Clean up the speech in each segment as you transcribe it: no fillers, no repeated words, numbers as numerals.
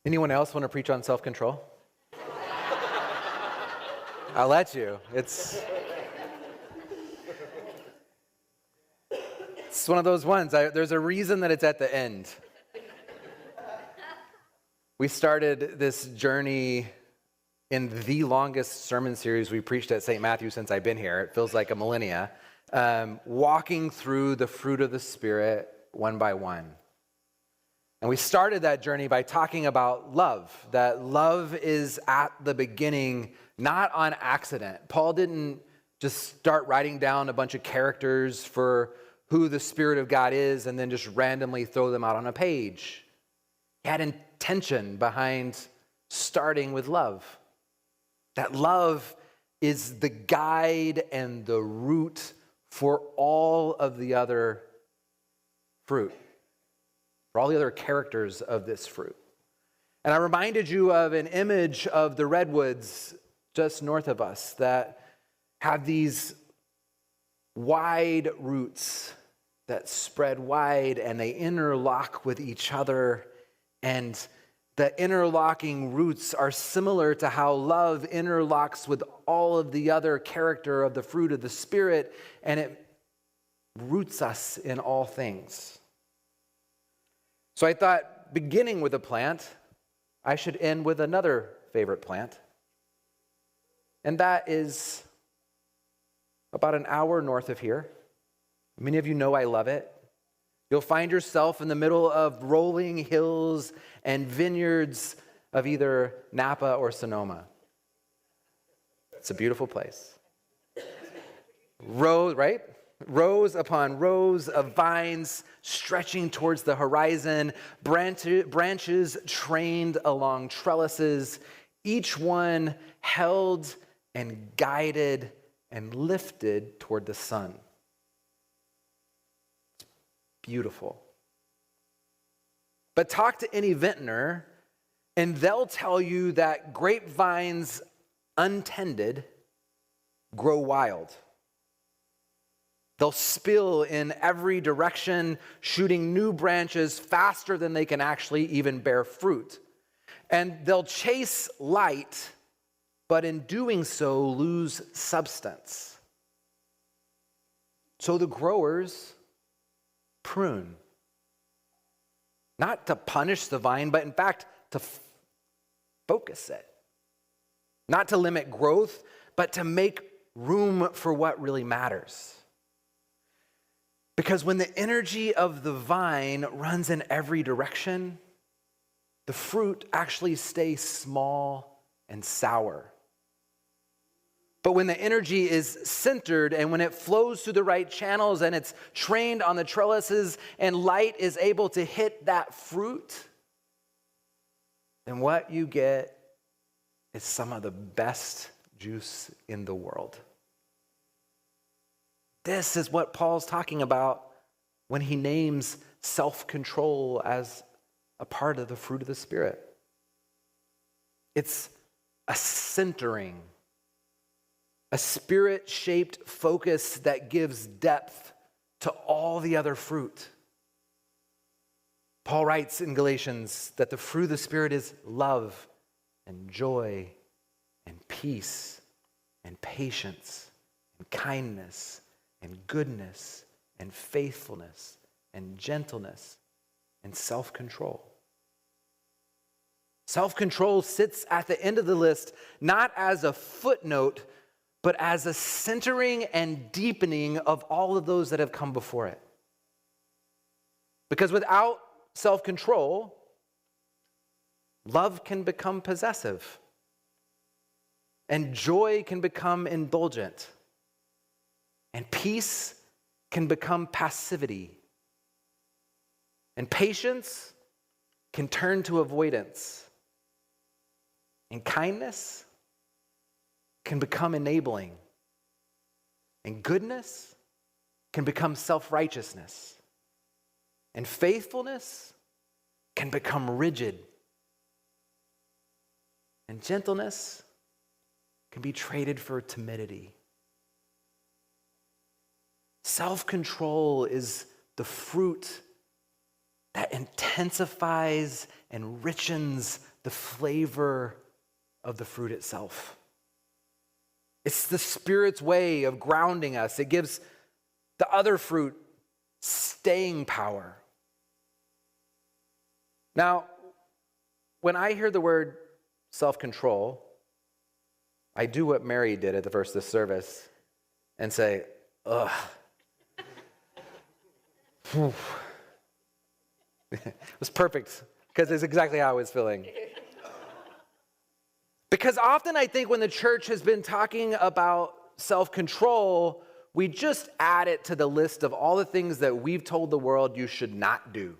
Anyone else want to preach on self-control? I'll let you. It's one of those ones. There's a reason that it's at the end. We started this journey in the longest sermon series we preached at St. Matthew since I've been here. It feels like a millennia. Walking through the fruit of the Spirit one by one. And we started that journey by talking about love, that love is at the beginning, not on accident. Paul didn't just start writing down a bunch of characters for who the Spirit of God is and then just randomly throw them out on a page. He had intention behind starting with love. That love is the guide and the root for all of the other fruit, for all the other characters of this fruit. And I reminded you of an image of the redwoods just north of us that have these wide roots that spread wide and they interlock with each other. And the interlocking roots are similar to how love interlocks with all of the other character of the fruit of the Spirit, and it roots us in all things. So I thought, beginning with a plant, I should end with another favorite plant. And that is about an hour north of here. Many of you know I love it. You'll find yourself in the middle of rolling hills and vineyards of either Napa or Sonoma. It's a beautiful place. Right? Rows upon rows of vines stretching towards the horizon, branches trained along trellises, each one held and guided and lifted toward the sun. Beautiful. But talk to any vintner, and they'll tell you that grapevines untended grow wild. They'll spill in every direction, shooting new branches faster than they can actually even bear fruit. And they'll chase light, but in doing so, lose substance. So the growers prune. Not to punish the vine, but in fact, to focus it. Not to limit growth, but to make room for what really matters. Because when the energy of the vine runs in every direction, the fruit actually stays small and sour. But when the energy is centered and when it flows through the right channels and it's trained on the trellises and light is able to hit that fruit, then what you get is some of the best juice in the world. This is what Paul's talking about when he names self-control as a part of the fruit of the Spirit. It's a centering, a Spirit-shaped focus that gives depth to all the other fruit. Paul writes in Galatians that the fruit of the Spirit is love and joy and peace and patience and kindness and goodness and faithfulness and gentleness and self-control. Self-control sits at the end of the list, not as a footnote, but as a centering and deepening of all of those that have come before it. Because without self-control, love can become possessive, and joy can become indulgent, and peace can become passivity, and patience can turn to avoidance, and kindness can become enabling, and goodness can become self-righteousness, and faithfulness can become rigid, and gentleness can be traded for timidity. Self-control is the fruit that intensifies and richens the flavor of the fruit itself. It's the Spirit's way of grounding us. It gives the other fruit staying power. Now, when I hear the word self-control, I do what Mary did at the first of this service and say, ugh. It was perfect because it's exactly how I was feeling. Because often I think when the church has been talking about self-control, we just add it to the list of all the things that we've told the world you should not do.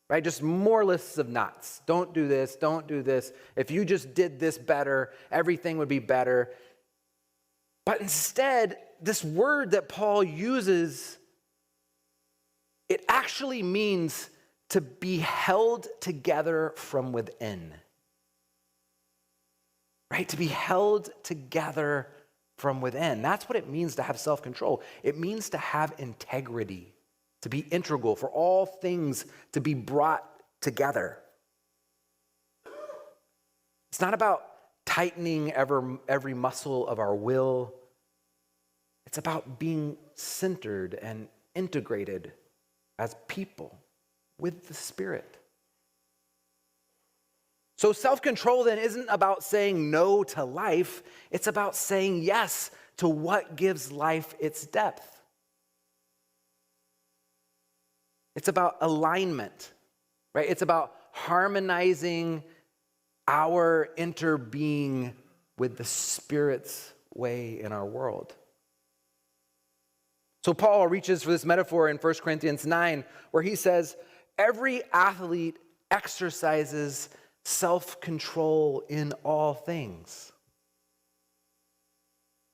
Right? Just more lists of nots. Don't do this, don't do this. If you just did this better, everything would be better. But instead, this word that Paul uses, it actually means to be held together from within. Right? To be held together from within. That's what it means to have self-control. It means to have integrity, to be integral, for all things to be brought together. It's not about tightening every muscle of our will. It's about being centered and integrated as people with the Spirit. So self-control then isn't about saying no to life. It's about saying yes to what gives life its depth. It's about alignment, right? It's about harmonizing our interbeing with the Spirit's way in our world. So Paul reaches for this metaphor in 1 Corinthians 9, where he says, every athlete exercises self-control in all things.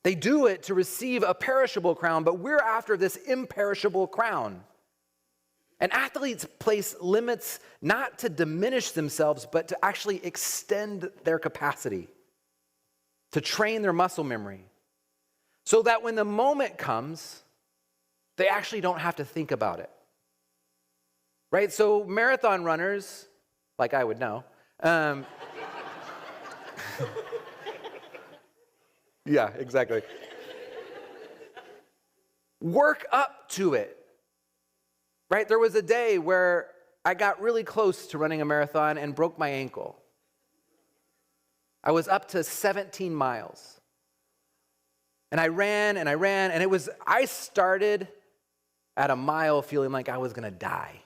They do it to receive a perishable crown, but we're after this imperishable crown. And athletes place limits not to diminish themselves, but to actually extend their capacity, to train their muscle memory, so that when the moment comes, they actually don't have to think about it. Right? So marathon runners, like I would know, yeah, exactly. Work up to it. Right? There was a day where I got really close to running a marathon and broke my ankle. I was up to 17 miles. And I ran, and I started at a mile feeling like I was going to die.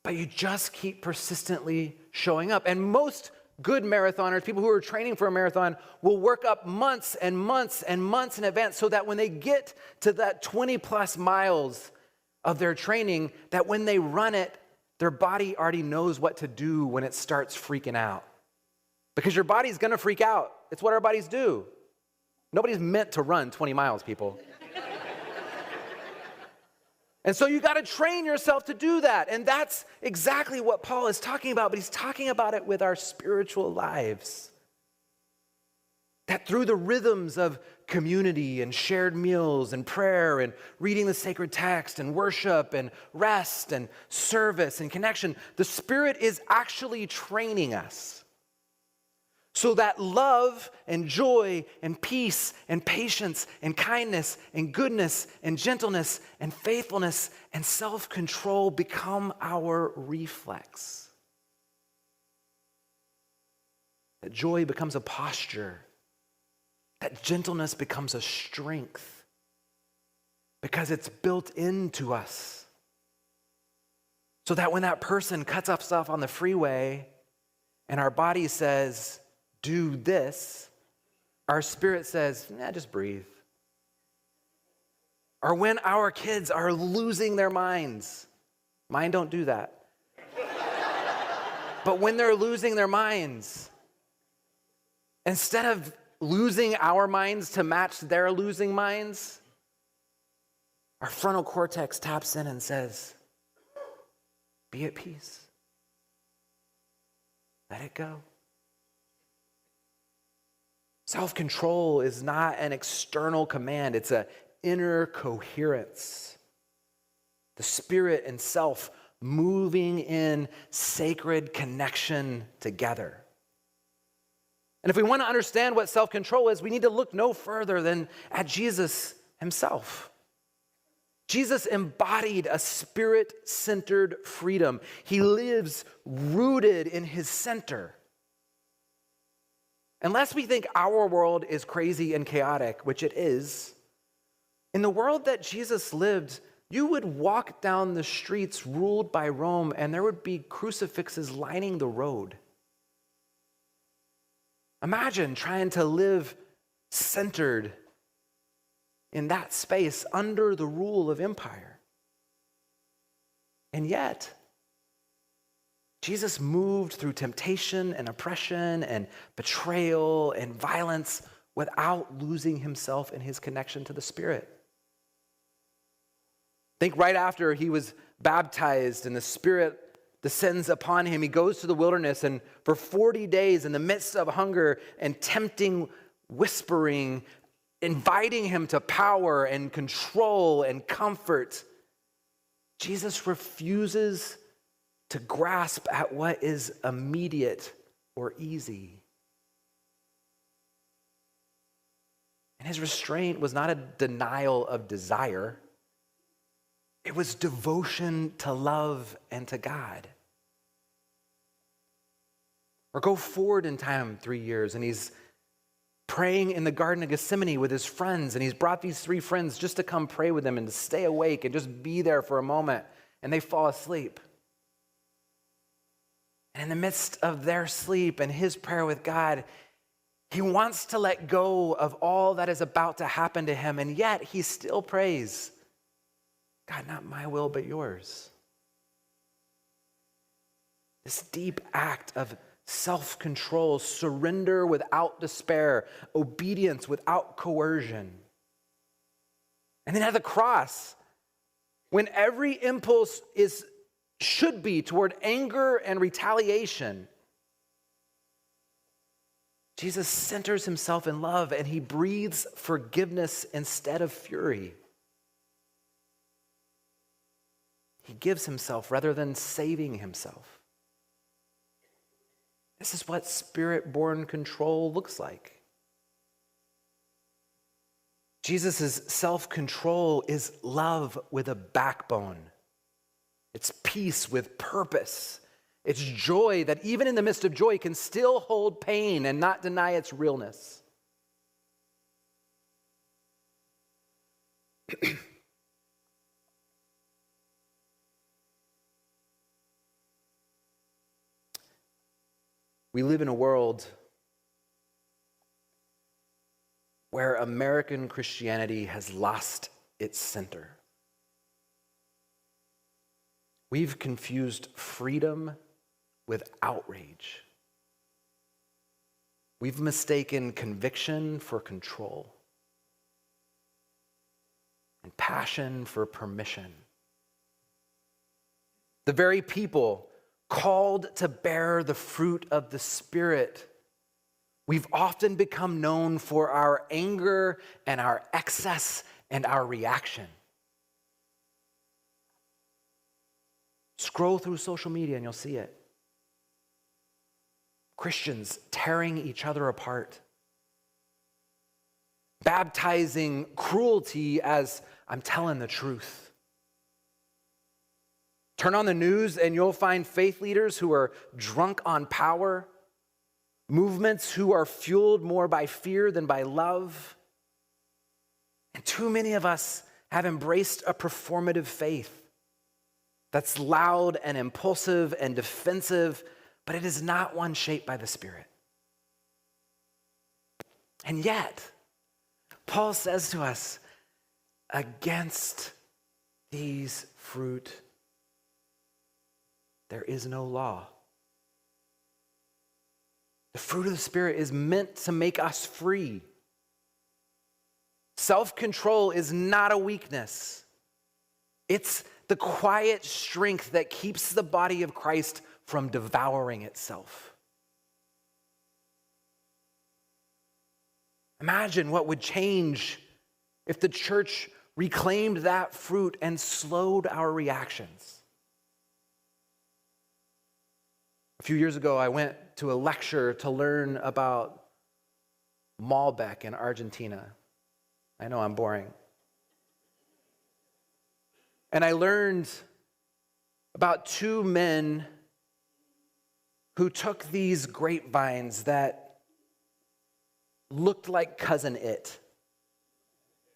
But you just keep persistently showing up. And most good marathoners, people who are training for a marathon, will work up months and months and months in advance so that when they get to that 20 plus miles of their training, that when they run it, their body already knows what to do when it starts freaking out. Because your body's going to freak out. It's what our bodies do. Nobody's meant to run 20 miles, people. And so you got to train yourself to do that. And that's exactly what Paul is talking about, but he's talking about it with our spiritual lives. That through the rhythms of community and shared meals and prayer and reading the sacred text and worship and rest and service and connection, the Spirit is actually training us so that love and joy and peace and patience and kindness and goodness and gentleness and faithfulness and self-control become our reflex. That joy becomes a posture. That gentleness becomes a strength because it's built into us. So that when that person cuts us off on the freeway and our body says, do this, our spirit says, nah, just breathe. Or when our kids are losing their minds, mine don't do that. But when they're losing their minds, instead of losing our minds to match their losing minds, our frontal cortex taps in and says, be at peace. Let it go. Self-control is not an external command. It's an inner coherence. The Spirit and self moving in sacred connection together. And if we want to understand what self-control is, we need to look no further than at Jesus himself. Jesus embodied a spirit-centered freedom. He lives rooted in his center. Unless we think our world is crazy and chaotic, which it is, in the world that Jesus lived, you would walk down the streets ruled by Rome and there would be crucifixes lining the road. Imagine trying to live centered in that space under the rule of empire. And yet, Jesus moved through temptation and oppression and betrayal and violence without losing himself in his connection to the Spirit. Think right after he was baptized and the Spirit descends upon him, he goes to the wilderness, and for 40 days in the midst of hunger and tempting whispering, inviting him to power and control and comfort, Jesus refuses to grasp at what is immediate or easy. And his restraint was not a denial of desire. It was devotion to love and to God. Or go forward in time 3 years, and he's praying in the Garden of Gethsemane with his friends, and he's brought these 3 friends just to come pray with him and to stay awake and just be there for a moment, and they fall asleep. And in the midst of their sleep and his prayer with God, he wants to let go of all that is about to happen to him, and yet he still prays, God, not my will, but yours. This deep act of self-control, surrender without despair, obedience without coercion. And then at the cross, when every impulse should be toward anger and retaliation, Jesus centers himself in love and he breathes forgiveness instead of fury. He gives himself rather than saving himself. This is what spirit-born control looks like. Jesus' self-control is love with a backbone. It's peace with purpose. It's joy that even in the midst of joy can still hold pain and not deny its realness. We live in a world where American Christianity has lost its center. We've confused freedom with outrage. We've mistaken conviction for control and passion for permission. The very people called to bear the fruit of the Spirit, we've often become known for our anger and our excess and our reaction. Scroll through social media and you'll see it. Christians tearing each other apart. Baptizing cruelty as I'm telling the truth. Turn on the news and you'll find faith leaders who are drunk on power, movements who are fueled more by fear than by love. And too many of us have embraced a performative faith that's loud and impulsive and defensive, but it is not one shaped by the Spirit. And yet, Paul says to us, against these fruit, there is no law. The fruit of the Spirit is meant to make us free. Self-control is not a weakness. It's the quiet strength that keeps the body of Christ from devouring itself. Imagine what would change if the church reclaimed that fruit and slowed our reactions. A few years ago, I went to a lecture to learn about Malbec in Argentina. I know I'm boring. And I learned about two men who took these grapevines that looked like Cousin It.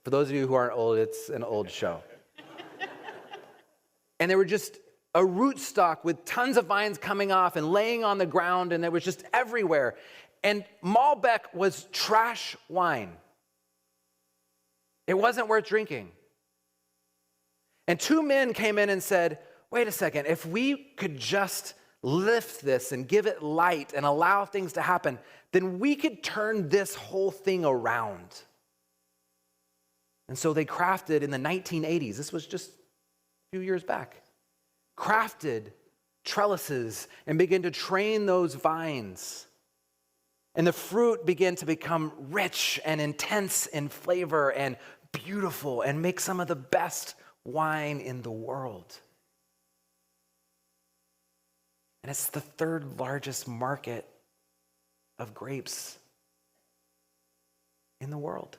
For those of you who aren't old, it's an old show. And they were just a rootstock with tons of vines coming off and laying on the ground, and it was just everywhere. And Malbec was trash wine. It wasn't worth drinking. And two men came in and said, wait a second, if we could just lift this and give it light and allow things to happen, then we could turn this whole thing around. And so they crafted in the 1980s, this was just a few years back, crafted trellises and began to train those vines. And the fruit began to become rich and intense in flavor and beautiful and make some of the best wine in the world. And it's the third largest market of grapes in the world.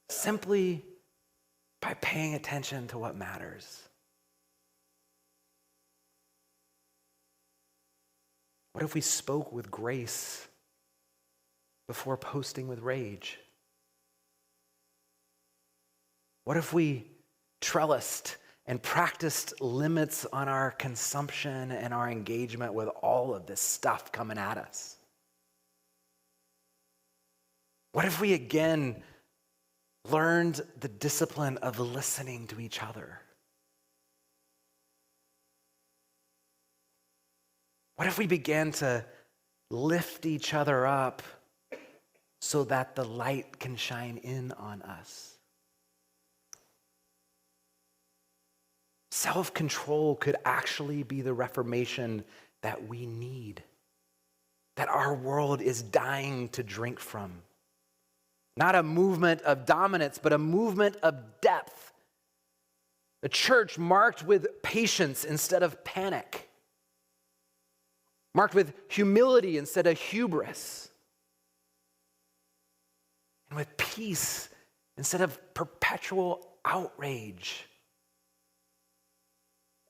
Simply by paying attention to what matters. What if we spoke with grace before posting with rage? What if we trellised and practiced limits on our consumption and our engagement with all of this stuff coming at us? What if we again learned the discipline of listening to each other? What if we began to lift each other up so that the light can shine in on us? Self-control could actually be the reformation that we need, that our world is dying to drink from. Not a movement of dominance, but a movement of depth. A church marked with patience instead of panic. Marked with humility instead of hubris. And with peace instead of perpetual outrage.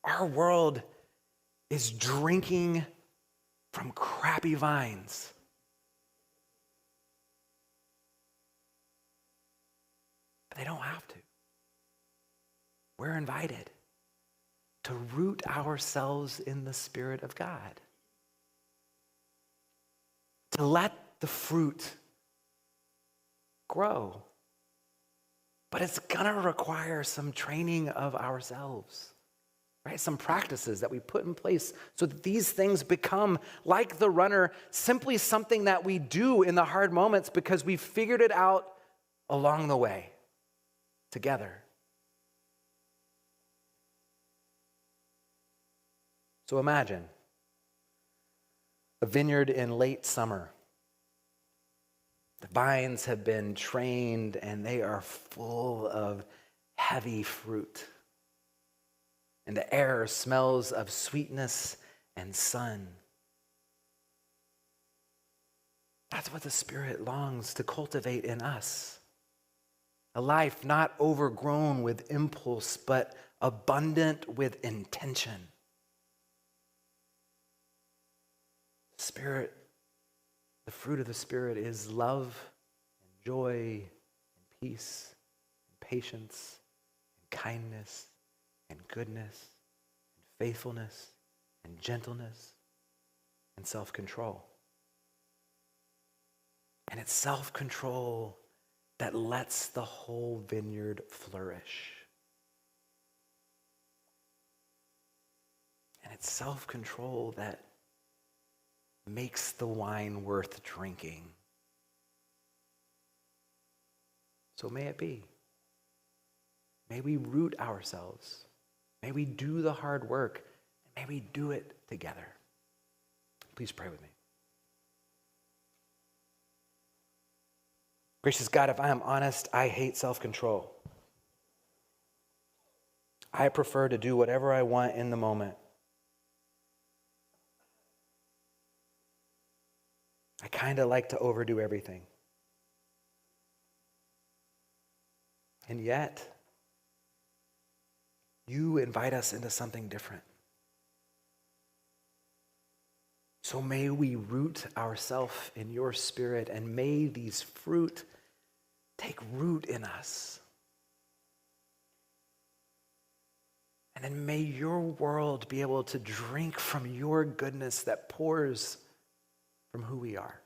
Our world is drinking from crappy vines. But they don't have to. We're invited to root ourselves in the Spirit of God. To let the fruit grow. But it's going to require some training of ourselves. Right? Some practices that we put in place so that these things become, like the runner, simply something that we do in the hard moments because we've figured it out along the way together. So imagine a vineyard in late summer. The vines have been trained and they are full of heavy fruit. And the air smells of sweetness and sun. That's what the Spirit longs to cultivate in us. A life not overgrown with impulse, but abundant with intention. Spirit, the fruit of the Spirit is love and joy and peace and patience and kindness and goodness, and faithfulness, and gentleness, and self-control. And it's self-control that lets the whole vineyard flourish. And it's self-control that makes the wine worth drinking. So may it be. May we root ourselves. May we do the hard work, and may we do it together. Please pray with me. Gracious God, if I am honest, I hate self-control. I prefer to do whatever I want in the moment. kind of like to overdo everything. And yet, you invite us into something different. So may we root ourselves in your Spirit, and may these fruit take root in us. And then may your world be able to drink from your goodness that pours from who we are.